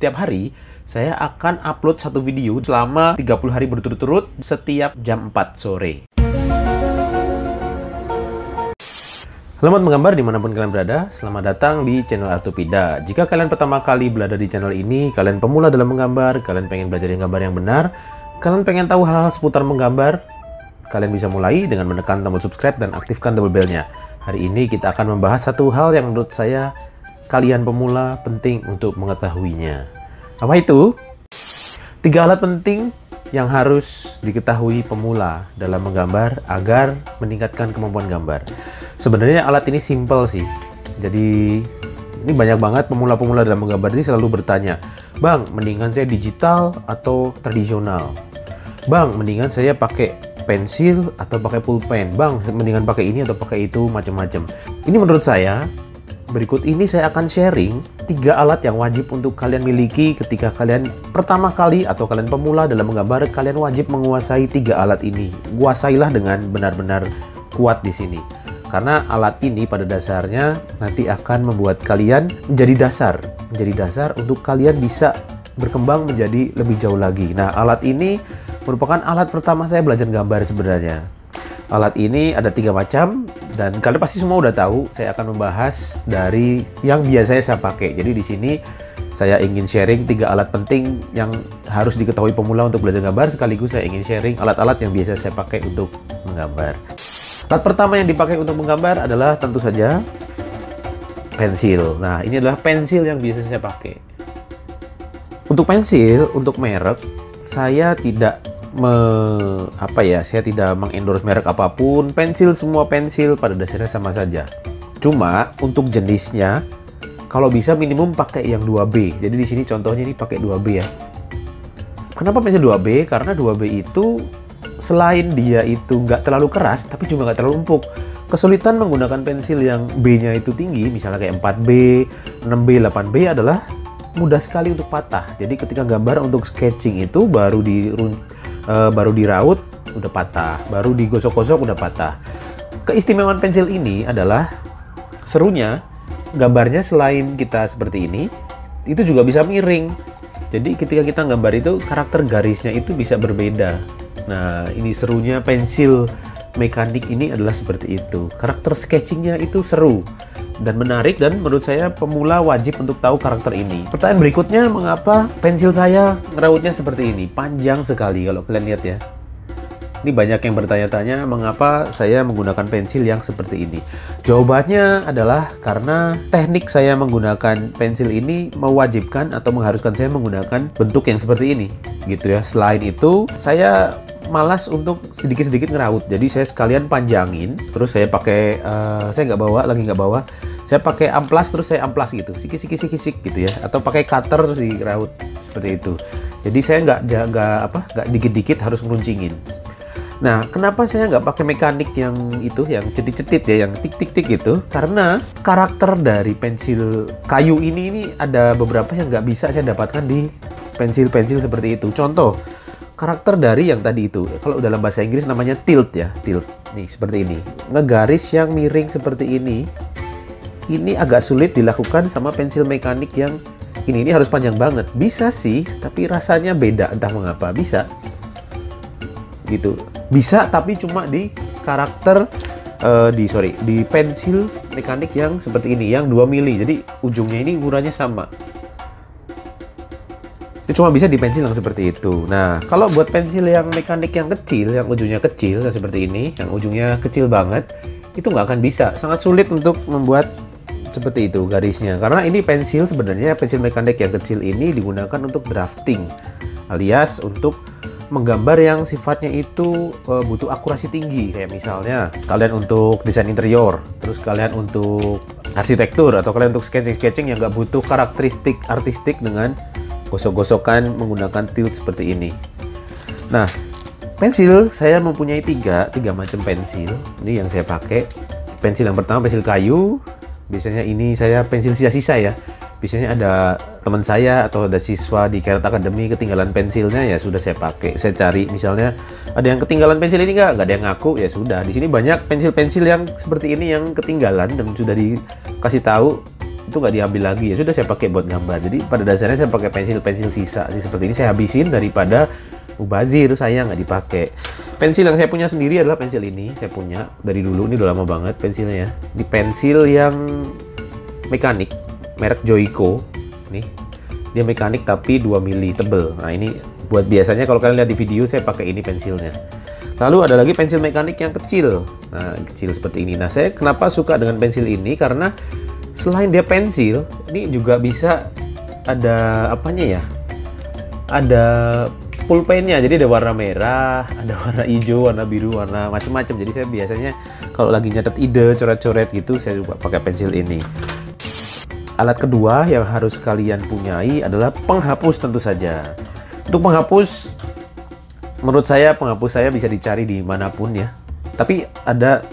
setiap hari saya akan upload satu video selama 30 hari berturut-turut setiap jam 4 sore. Selamat menggambar dimanapun kalian berada, selamat datang di channel Artopida. Jika kalian pertama kali berada di channel ini, kalian pemula dalam menggambar, kalian pengen belajar gambar yang benar, kalian pengen tahu hal-hal seputar menggambar, kalian bisa mulai dengan menekan tombol subscribe dan aktifkan tombol belnya. Hari ini kita akan membahas satu hal yang menurut saya kalian pemula penting untuk mengetahuinya. Apa itu? 3 alat penting yang harus diketahui pemula dalam menggambar agar meningkatkan kemampuan gambar. Sebenarnya alat ini simple sih. Jadi ini banyak banget pemula-pemula dalam menggambar ini selalu bertanya, "Bang, mendingan saya digital atau tradisional? Bang, mendingan saya pakai pensil atau pakai pulpen? Bang, mendingan pakai ini atau pakai itu?" Macam-macam. Ini menurut saya, berikut ini saya akan sharing 3 alat yang wajib untuk kalian miliki ketika kalian pertama kali atau kalian pemula dalam menggambar. Kalian wajib menguasai 3 alat ini. Kuasailah dengan benar-benar kuat di sini. Karena alat ini pada dasarnya nanti akan membuat kalian menjadi dasar untuk kalian bisa berkembang menjadi lebih jauh lagi. Nah, alat ini merupakan alat pertama saya belajar gambar sebenarnya. Alat ini ada 3 macam dan kalian pasti semua udah tahu. Saya akan membahas dari yang biasanya saya pakai. Jadi di sini saya ingin sharing 3 alat penting yang harus diketahui pemula untuk belajar gambar, sekaligus saya ingin sharing alat-alat yang biasa saya pakai untuk menggambar. Alat pertama yang dipakai untuk menggambar adalah tentu saja pensil. Nah, ini adalah pensil yang biasa saya pakai. Untuk pensil, untuk merek, saya tidak saya tidak mengendorse merek apapun. Pensil, semua pensil pada dasarnya sama saja. Cuma untuk jenisnya, kalau bisa minimum pakai yang 2B. Jadi di sini contohnya ini pakai 2B ya. Kenapa pensil 2B? Karena 2B itu selain dia itu nggak terlalu keras, tapi juga nggak terlalu empuk. Kesulitan menggunakan pensil yang B-nya itu tinggi, misalnya kayak 4B, 6B, 8B adalah mudah sekali untuk patah. Jadi ketika gambar untuk sketching itu baru diraut udah patah, baru digosok-gosok udah patah. Keistimewaan pensil ini adalah serunya gambarnya selain kita seperti ini, itu juga bisa miring. Jadi ketika kita gambar itu karakter garisnya itu bisa berbeda. Nah, ini serunya pensil mekanik ini adalah seperti itu. Karakter sketchingnya itu seru dan menarik, dan menurut saya pemula wajib untuk tahu karakter ini. Pertanyaan berikutnya, mengapa pensil saya ngerautnya seperti ini? Panjang sekali kalau kalian lihat ya. Ini banyak yang bertanya-tanya mengapa saya menggunakan pensil yang seperti ini. Jawabannya adalah karena teknik saya menggunakan pensil ini mewajibkan atau mengharuskan saya menggunakan bentuk yang seperti ini, gitu ya. Selain itu, saya malas untuk sedikit-sedikit ngeraut, jadi saya sekalian panjangin, terus saya pakai saya nggak bawa, saya pakai amplas, terus saya amplas gitu, sikik gitu ya, atau pakai cutter terus diraut seperti itu. Jadi saya nggak dikit-dikit harus ngeruncingin. Nah, kenapa saya nggak pakai mekanik yang itu, yang cetit-cetit ya, yang tik-tik-tik gitu? Karena karakter dari pensil kayu ini ada beberapa yang nggak bisa saya dapatkan di pensil-pensil seperti itu. Contoh, karakter dari yang tadi itu, kalau dalam bahasa Inggris namanya tilt ya, tilt. Nih, seperti ini. Ngegaris yang miring seperti ini agak sulit dilakukan sama pensil mekanik yang ini harus panjang banget. Bisa sih, tapi rasanya beda, entah mengapa. Bisa. Gitu. Bisa, tapi cuma di karakter di pensil mekanik yang seperti ini, yang 2 mili. Jadi ujungnya ini ukurannya sama. Itu cuma bisa di pensil yang seperti itu. Nah, kalau buat pensil yang mekanik yang kecil, yang ujungnya kecil seperti ini, yang ujungnya kecil banget, itu nggak akan bisa. Sangat sulit untuk membuat seperti itu garisnya. Karena ini pensil, sebenarnya pensil mekanik yang kecil ini digunakan untuk drafting, alias untuk menggambar yang sifatnya itu butuh akurasi tinggi. Kayak misalnya kalian untuk desain interior, terus kalian untuk arsitektur, atau kalian untuk sketching yang nggak butuh karakteristik artistik dengan gosok-gosokan menggunakan tilt seperti ini. Nah, pensil saya mempunyai tiga macam pensil. Ini yang saya pakai. Pensil yang pertama pensil kayu. Biasanya ini saya pensil sisa-sisa ya. Biasanya ada teman saya atau ada siswa di Carat Academy ketinggalan pensilnya, ya sudah saya pakai. Saya cari misalnya ada yang ketinggalan pensil ini nggak ada yang ngaku, ya sudah. Di sini banyak pensil-pensil yang seperti ini yang ketinggalan dan sudah dikasih tahu itu nggak diambil lagi, ya sudah saya pakai buat gambar. Jadi pada dasarnya saya pakai pensil sisa seperti ini, saya habisin daripada mubazir, saya nggak dipakai. Pensil yang saya punya sendiri adalah pensil ini, saya punya dari dulu, ini udah lama banget pensilnya ya. Ini pensil yang mekanik, merek Joico. Nih, dia mekanik tapi 2 mili tebel. Nah ini buat biasanya kalau kalian lihat di video saya pakai ini pensilnya. Lalu ada lagi pensil mekanik yang kecil, nah kecil seperti ini. Nah saya kenapa suka dengan pensil ini, karena selain dia pensil, ini juga bisa ada apanya ya, ada pulpennya. Jadi ada warna merah, ada warna hijau, warna biru, warna macam-macam. Jadi saya biasanya kalau lagi nyatet ide, coret-coret gitu, saya juga pakai pensil ini. Alat kedua yang harus kalian punyai adalah penghapus tentu saja. Untuk penghapus, menurut saya penghapus saya bisa dicari di manapun ya. Tapi ada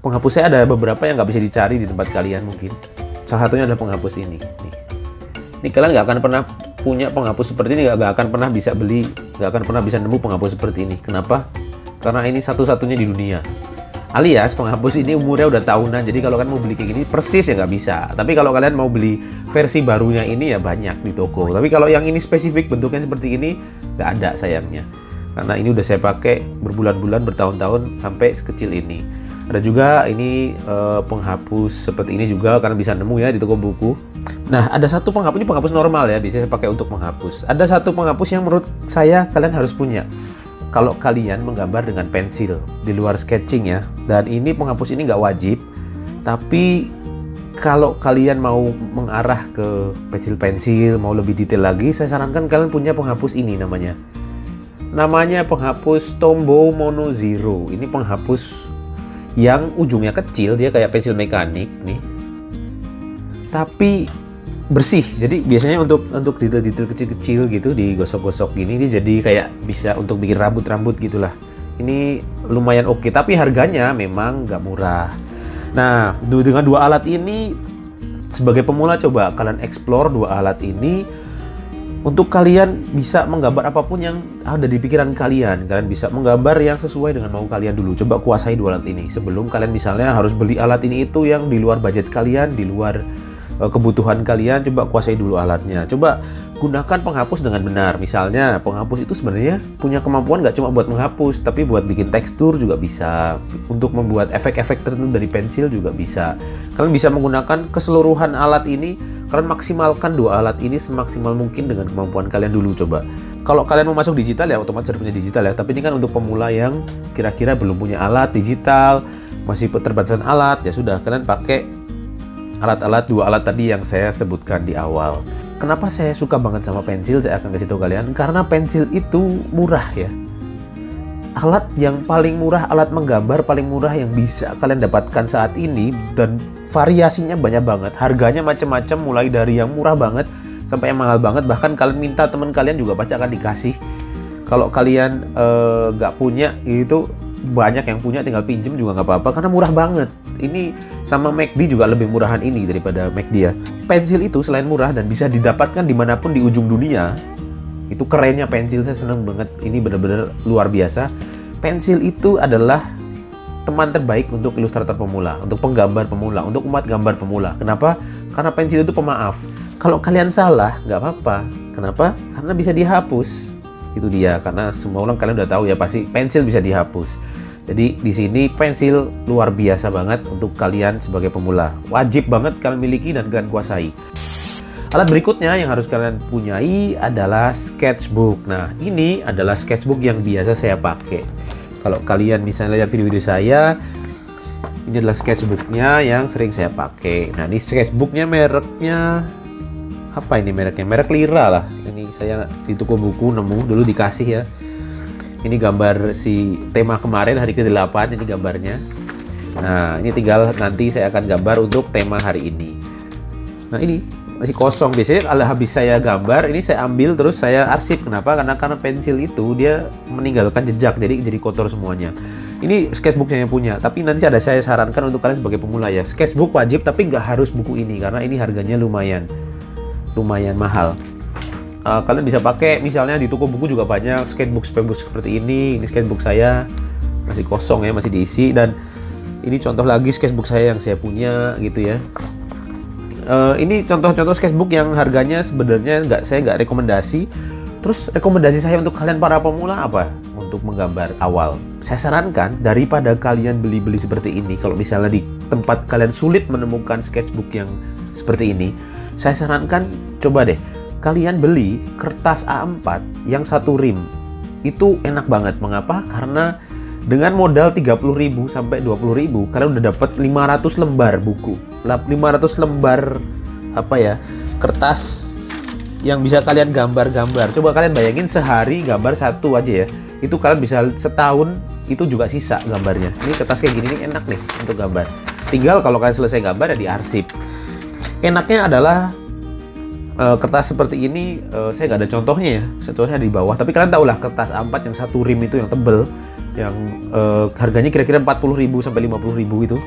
penghapus saya ada beberapa yang nggak bisa dicari di tempat kalian mungkin. Salah satunya adalah penghapus ini. Ini kalian nggak akan pernah punya penghapus seperti ini, nggak akan pernah bisa beli, nggak akan pernah bisa nemu penghapus seperti ini. Kenapa? Karena ini satu-satunya di dunia. Alias penghapus ini umurnya udah tahunan, jadi kalau kalian mau beli kayak gini persis ya nggak bisa. Tapi kalau kalian mau beli versi barunya ini ya banyak di toko. Tapi kalau yang ini spesifik bentuknya seperti ini nggak ada sayangnya. Karena ini udah saya pakai berbulan-bulan, bertahun-tahun sampai sekecil ini. Ada juga ini penghapus seperti ini juga kalian bisa nemu ya di toko buku. Nah, ada satu penghapus, ini penghapus normal ya, biasanya saya pakai untuk menghapus. Ada satu penghapus yang menurut saya kalian harus punya kalau kalian menggambar dengan pensil di luar sketching ya. Dan ini penghapus ini nggak wajib, tapi kalau kalian mau mengarah ke pensil-pensil, mau lebih detail lagi, saya sarankan kalian punya penghapus ini namanya. Namanya penghapus Tombow Mono Zero. Ini penghapus yang ujungnya kecil, dia kayak pensil mekanik nih. Tapi bersih, jadi biasanya untuk detail-detail kecil-kecil gitu digosok-gosok gini, dia jadi kayak bisa untuk bikin rambut-rambut gitulah. Ini lumayan oke, tapi harganya memang nggak murah. Nah, dengan dua alat ini sebagai pemula coba kalian explore dua alat ini untuk kalian bisa menggambar apapun yang ada di pikiran kalian. Kalian bisa menggambar yang sesuai dengan mau kalian dulu. Coba kuasai dua alat ini sebelum kalian misalnya harus beli alat ini itu yang di luar budget kalian, di luar kebutuhan kalian. Coba kuasai dulu alatnya. Coba gunakan penghapus dengan benar. Misalnya penghapus itu sebenarnya punya kemampuan nggak cuma buat menghapus, tapi buat bikin tekstur juga bisa. Untuk membuat efek-efek tertentu dari pensil juga bisa. Kalian bisa menggunakan keseluruhan alat ini. Kalian maksimalkan dua alat ini semaksimal mungkin dengan kemampuan kalian dulu. Coba kalau kalian mau masuk digital ya otomatis harus punya digital ya. Tapi ini kan untuk pemula yang kira-kira belum punya alat digital, masih keterbatasan alat, ya sudah kalian pakai alat-alat dua alat tadi yang saya sebutkan di awal. Kenapa saya suka banget sama pensil? Saya akan kasih tahu kalian. Karena pensil itu murah ya. Alat yang paling murah, alat menggambar paling murah yang bisa kalian dapatkan saat ini, dan variasinya banyak banget. Harganya macam-macam, mulai dari yang murah banget sampai yang mahal banget. Bahkan kalian minta teman kalian juga pasti akan dikasih. Kalau kalian nggak punya itu, banyak yang punya, tinggal pinjem juga nggak apa-apa karena murah banget. Ini sama McD juga lebih murahan ini daripada McD ya. Pensil itu selain murah dan bisa didapatkan dimanapun di ujung dunia. Itu kerennya pensil, saya seneng banget. Ini benar-benar luar biasa. Pensil itu adalah teman terbaik untuk ilustrator pemula, untuk penggambar pemula, untuk umat gambar pemula. Kenapa? Karena pensil itu pemaaf. Kalau kalian salah, nggak apa-apa. Kenapa? Karena bisa dihapus. Itu dia, karena semua orang kalian udah tahu ya pasti pensil bisa dihapus. Jadi di sini pensil luar biasa banget untuk kalian sebagai pemula. Wajib banget kalian miliki dan kalian kuasai. Alat berikutnya yang harus kalian punyai adalah sketchbook. Nah, ini adalah sketchbook yang biasa saya pakai. Kalau kalian misalnya lihat video-video saya, ini adalah sketchbooknya yang sering saya pakai. Nah, ini sketchbooknya mereknya apa ini mereknya? Merek Lira lah. Ini saya di toko buku nemu, dulu dikasih ya. Ini gambar si tema kemarin hari ke-8, ini gambarnya. Nah, ini tinggal nanti saya akan gambar untuk tema hari ini. Nah, ini masih kosong. Biasanya kalau habis saya gambar, ini saya ambil terus saya arsip. Kenapa? Karena pensil itu dia meninggalkan jejak, jadi kotor semuanya. Ini sketchbook saya punya, tapi nanti ada saya sarankan untuk kalian sebagai pemula ya. Sketchbook wajib, tapi nggak harus buku ini, karena ini harganya lumayan mahal. Kalian bisa pakai misalnya di toko buku juga banyak sketchbook seperti ini. Ini sketchbook saya masih kosong ya, masih diisi. Dan ini contoh lagi sketchbook saya yang saya punya gitu ya. Ini contoh-contoh sketchbook yang harganya sebenarnya saya nggak rekomendasi. Terus rekomendasi saya untuk kalian para pemula apa? Untuk menggambar awal, saya sarankan daripada kalian beli-beli seperti ini, kalau misalnya di tempat kalian sulit menemukan sketchbook yang seperti ini, saya sarankan coba deh kalian beli kertas A4 yang 1 rim. Itu enak banget. Mengapa? Karena dengan modal 30.000 sampai 20.000 kalian udah dapat 500 lembar buku, 500 lembar kertas yang bisa kalian gambar-gambar. Coba kalian bayangin sehari gambar satu aja ya, itu kalian bisa setahun itu juga sisa gambarnya. Ini kertas kayak gini nih enak nih untuk gambar. Tinggal kalau kalian selesai gambar ya diarsip. Enaknya adalah kertas seperti ini, saya nggak ada contohnya ya, contohnya di bawah. Tapi kalian tahu lah kertas A4 yang 1 rim itu yang tebel, yang harganya kira-kira 40.000 sampai 50.000 itu.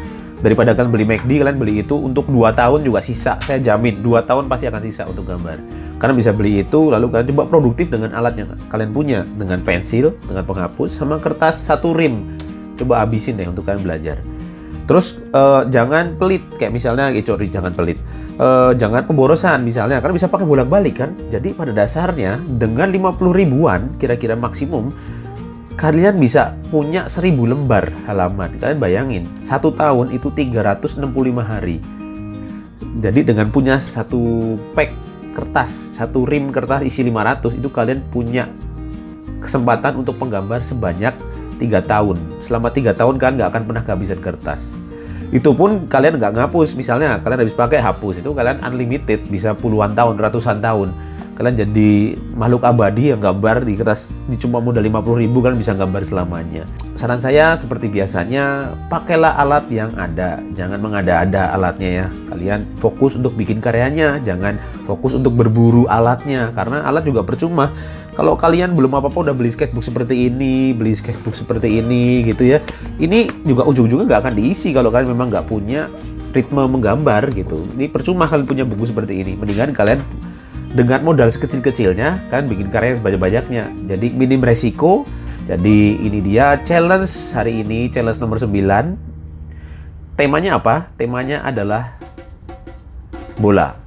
Daripada kalian beli McD, kalian beli itu untuk 2 tahun juga sisa. Saya jamin 2 tahun pasti akan sisa untuk gambar. Kalian bisa beli itu, lalu kalian coba produktif dengan alat yang kalian punya, dengan pensil, dengan penghapus, sama kertas 1 rim. Coba habisin deh untuk kalian belajar. Terus jangan pelit, kayak misalnya jangan pelit, jangan pemborosan misalnya, karena bisa pakai bolak-balik kan. Jadi pada dasarnya dengan 50 ribuan kira-kira maksimum, kalian bisa punya 1000 lembar halaman. Kalian bayangin, 1 tahun itu 365 hari. Jadi dengan punya 1 pack kertas, 1 rim kertas isi 500, itu kalian punya kesempatan untuk menggambar sebanyak 3 tahun. Selama 3 tahun kalian nggak akan pernah kehabisan kertas. Itu pun kalian nggak ngapus. Misalnya kalian habis pakai hapus, itu kalian unlimited, bisa puluhan tahun, ratusan tahun. Kalian jadi makhluk abadi yang gambar di kertas di cuma modal 50.000, kalian bisa gambar selamanya. Saran saya seperti biasanya, pakailah alat yang ada, jangan mengada-ada alatnya ya. Kalian fokus untuk bikin karyanya, jangan fokus untuk berburu alatnya, karena alat juga percuma. Kalau kalian belum apa-apa udah beli sketchbook seperti ini, beli sketchbook seperti ini gitu ya, ini juga ujung-ujungnya nggak akan diisi kalau kalian memang nggak punya ritme menggambar gitu. Ini percuma kalian punya buku seperti ini. Mendingan kalian dengan modal sekecil-kecilnya kalian bikin karya sebanyak-banyaknya. Jadi minim resiko. Jadi ini dia challenge hari ini, challenge nomor 9. Temanya apa? Temanya adalah bola.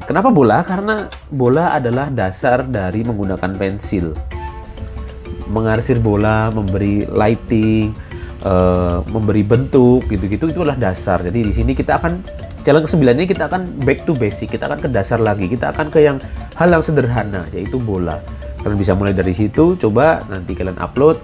Kenapa bola? Karena bola adalah dasar dari menggunakan pensil. Mengarsir bola, memberi lighting, memberi bentuk, gitu-gitu, itu adalah dasar. Jadi di sini kita akan challenge ke-9 ini kita akan back to basic, kita akan ke dasar lagi, kita akan ke hal yang sederhana, yaitu bola. Kalian bisa mulai dari situ, coba nanti kalian upload.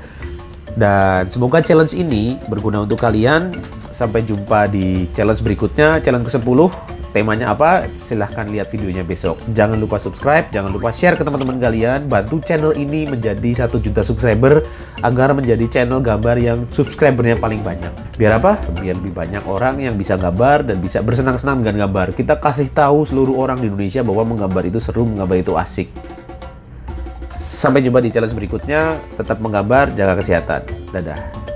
Dan semoga challenge ini berguna untuk kalian. Sampai jumpa di challenge berikutnya, challenge ke-10. Temanya apa? Silahkan lihat videonya besok. Jangan lupa subscribe, jangan lupa share ke teman-teman kalian. Bantu channel ini menjadi 1 juta subscriber agar menjadi channel gambar yang subscribernya paling banyak. Biar apa? Biar lebih banyak orang yang bisa gambar dan bisa bersenang-senang dengan gambar. Kita kasih tahu seluruh orang di Indonesia bahwa menggambar itu seru, menggambar itu asik. Sampai jumpa di challenge berikutnya. Tetap menggambar, jaga kesehatan. Dadah.